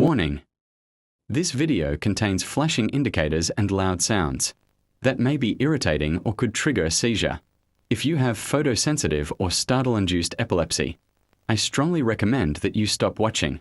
Warning! This video contains flashing indicators and loud sounds that may be irritating or could trigger a seizure. If you have photosensitive or startle-induced epilepsy, I strongly recommend that you stop watching.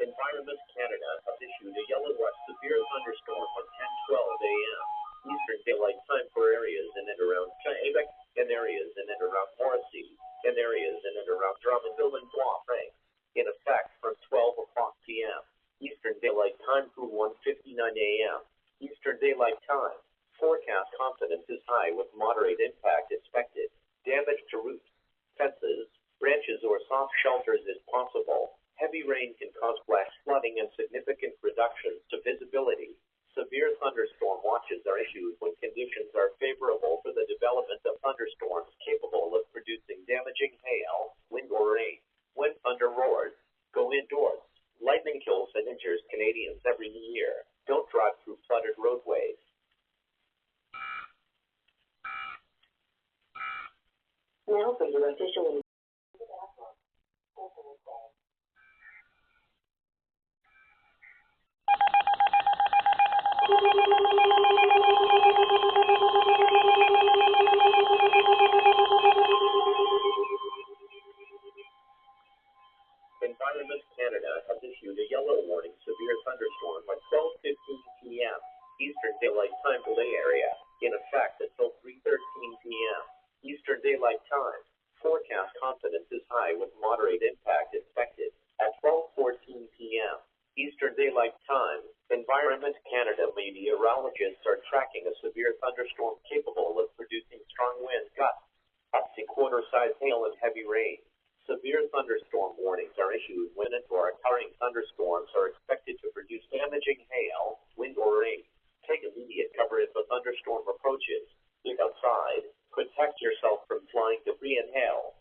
Environment Canada has issued a yellow alert severe thunderstorm at 10:12 a.m. Eastern Daylight Time for areas in and around Quebec and areas in and around Morrissey and areas in and around Drummondville and Bois-Franc. In effect from 12 o'clock p.m. Eastern Daylight Time through 1:59 a.m. Eastern Daylight Time. Forecast confidence is high with moderate impact expected. Damage to roofs, fences, branches or soft shelters is possible. Heavy rain can cause flash flooding and significant reductions to visibility. Severe thunderstorm watches are issued when conditions are favorable for the development of thunderstorms capable of producing damaging hail, wind or rain. When thunder roars, go indoors. Lightning kills and injures Canadians every year. Don't drive through flooded roadways. Now for your official Environment Canada has issued a yellow warning severe thunderstorm at 12:15 p.m. Eastern Daylight Time for the area, in effect until 3:13 p.m. Eastern Daylight Time. Forecast confidence is high with moderate impact expected at 12:14 p.m. Eastern Daylight Time. Environment Canada meteorologists are tracking a severe thunderstorm capable of producing strong wind gusts, up to quarter-size hail and heavy rain. Severe thunderstorm warnings are issued when and or occurring thunderstorms are expected to produce damaging hail, wind or rain. Take immediate cover if a thunderstorm approaches. If outside, protect yourself from flying debris and hail.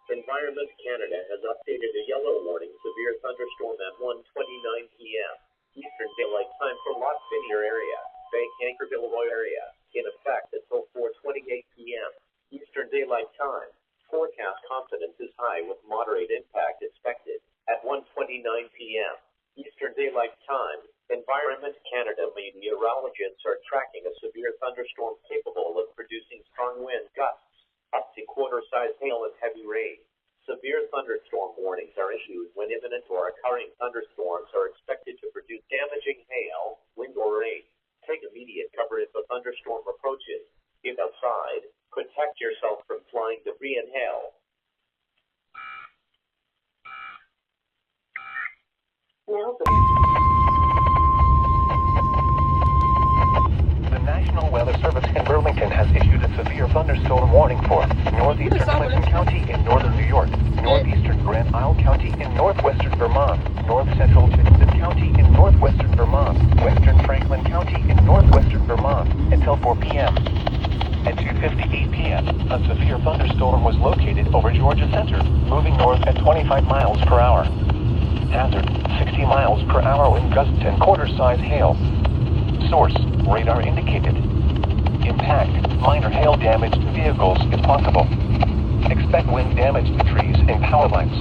Environment Canada has updated a yellow warning severe thunderstorm at 1:29 p.m. Eastern Daylight Time for Lot Finir area, Bay Cankerville area, in effect until 4:28 p.m. Eastern Daylight Time. Forecast confidence is high with moderate impact expected at 1:29 p.m. Eastern Daylight Time. Environment Canada meteorologists are tracking a severe thunderstorm capable of producing strong wind gusts, up to quarter-size hail and heavy rain. Severe thunderstorm warnings are issued when imminent or occurring thunderstorms are expected to produce damaging hail, wind or rain. Take immediate cover if a thunderstorm approaches. If outside, protect yourself from flying debris and hail. The National Weather Service in Burlington has issued a severe thunderstorm warning for northeastern Clinton County in northern New York, northeastern Grand Isle County in northwestern Vermont, north central Chittenden County in northwestern Vermont, western Franklin County in northwestern Vermont, until 4 p.m. At 2:58 p.m., a severe thunderstorm was located over Georgia Center, moving north at 25 miles per hour. Hazard, 60 miles per hour wind gusts and quarter-size hail. Source, radar indicated. Impact, minor hail damage to vehicles if possible. Expect wind damage to trees and power lines.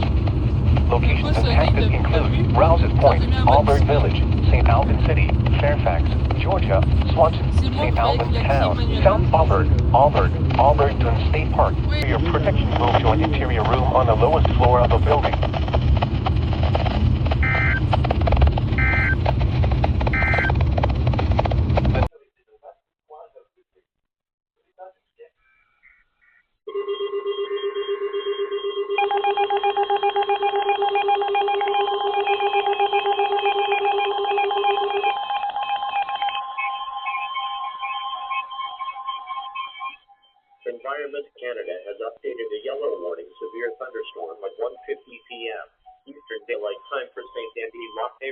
Locations impacted include Rouses Point, Auburn Village, St. Albans City, Fairfax, Georgia, Swanton, St. Albans Town, South Auburn, Auburndon State Park. For your protection, move to an interior room on the lowest floor of the building.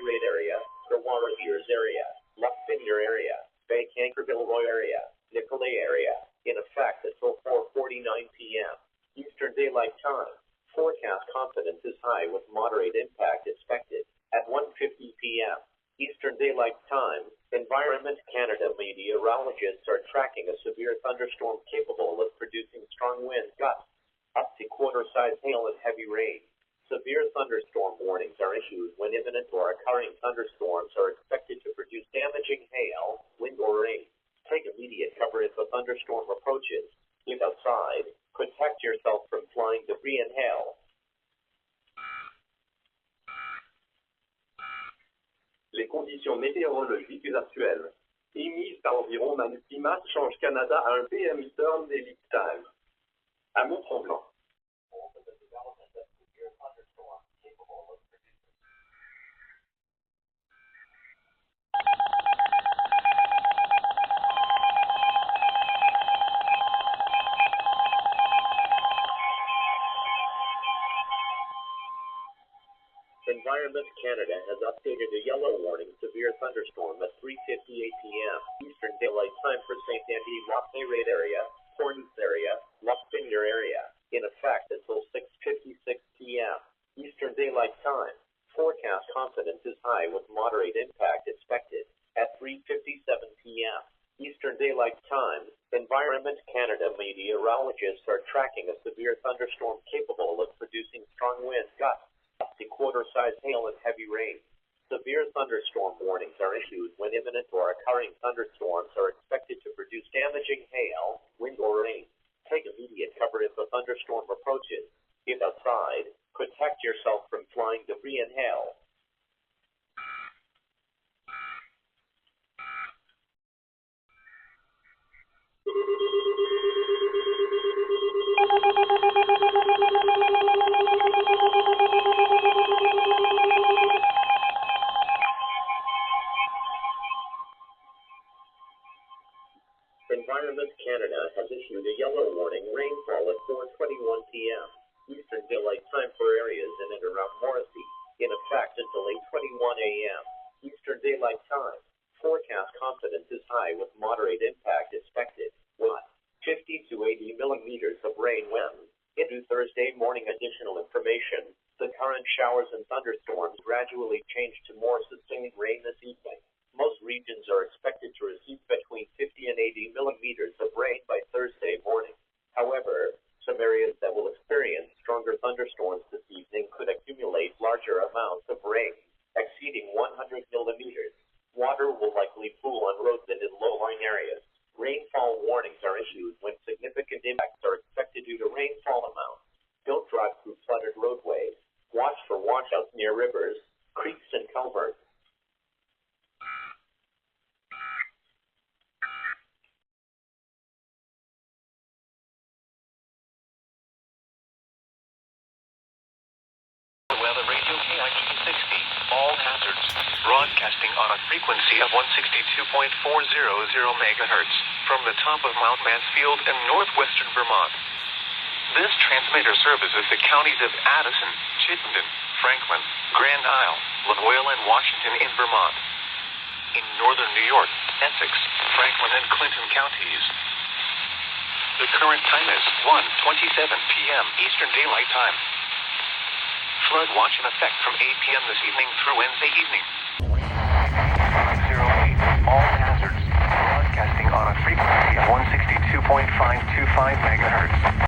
Rate area, the Warriors area, Lockfinger area, Bay Cankerville area, Nicolay area, in effect until 4:49 p.m. Eastern Daylight Time. Forecast confidence is high with moderate impact expected at 1:50 p.m. Eastern Daylight Time. Environment Canada meteorologists are tracking a severe thunderstorm capable of producing strong wind gusts, up to quarter-size hail and heavy rain. Severe thunderstorm warnings are issued when imminent or occurring thunderstorms are expected to produce damaging hail, wind, or rain. Take immediate cover if a thunderstorm approaches. If outside, protect yourself from flying debris and hail. Les conditions météorologiques actuelles. Émises par environ Manu Climat change Canada à un PM Eastern Daylight Time. À Mont-Tremblant. Environment Canada has updated a yellow warning severe thunderstorm at 3:58 p.m. Eastern Daylight Time for St. Andy, Lockfinger Rate area, Portneuf area, Lockfinger area, in effect until 6:56 p.m. Eastern Daylight Time. Forecast confidence is high with moderate impact expected at 3:57 p.m. Eastern Daylight Time. Environment Canada meteorologists are tracking a severe thunderstorm capable of producing strong wind gusts, up to quarter-size hail and heavy rain. Severe thunderstorm warnings are issued when imminent or occurring thunderstorms are expected to produce damaging hail, wind, or rain. Take immediate cover if a thunderstorm approaches. If outside, protect yourself from flying debris and hail. Environment Canada has issued a yellow warning rainfall at 4:21 p.m. Eastern Daylight Time for areas in and around Morrissey, in effect until 8:21 a.m. Eastern Daylight Time. Forecast confidence is high with moderate impact expected. 50 to 80 millimeters of rain when into Thursday morning. Additional information. The current showers and thunderstorms gradually change to more sustained rain this evening. Most regions are expected to receive between 50 and 80 millimeters of rain by Thursday morning. However, some areas that will experience stronger thunderstorms this evening could accumulate larger amounts of rain, exceeding 100 millimeters. Water will likely pool on roads and in low-lying areas. Rainfall warnings are issued when significant impacts are expected due to rainfall amounts. Don't drive through flooded roadways. Watch for washouts near rivers, creeks, and culverts. Weather Radio KIG-60, all hazards, broadcasting on a frequency of 162.400 MHz from the top of Mount Mansfield in northwestern Vermont. This transmitter services the counties of Addison, Chittenden, Franklin, Grand Isle, Lamoille, and Washington in Vermont. In northern New York, Essex, Franklin, and Clinton counties. The current time is 1:27 p.m. Eastern Daylight Time. Flood watch in effect from 8 p.m. this evening through Wednesday evening. 508, all hazards, broadcasting on a frequency of 162.525 MHz.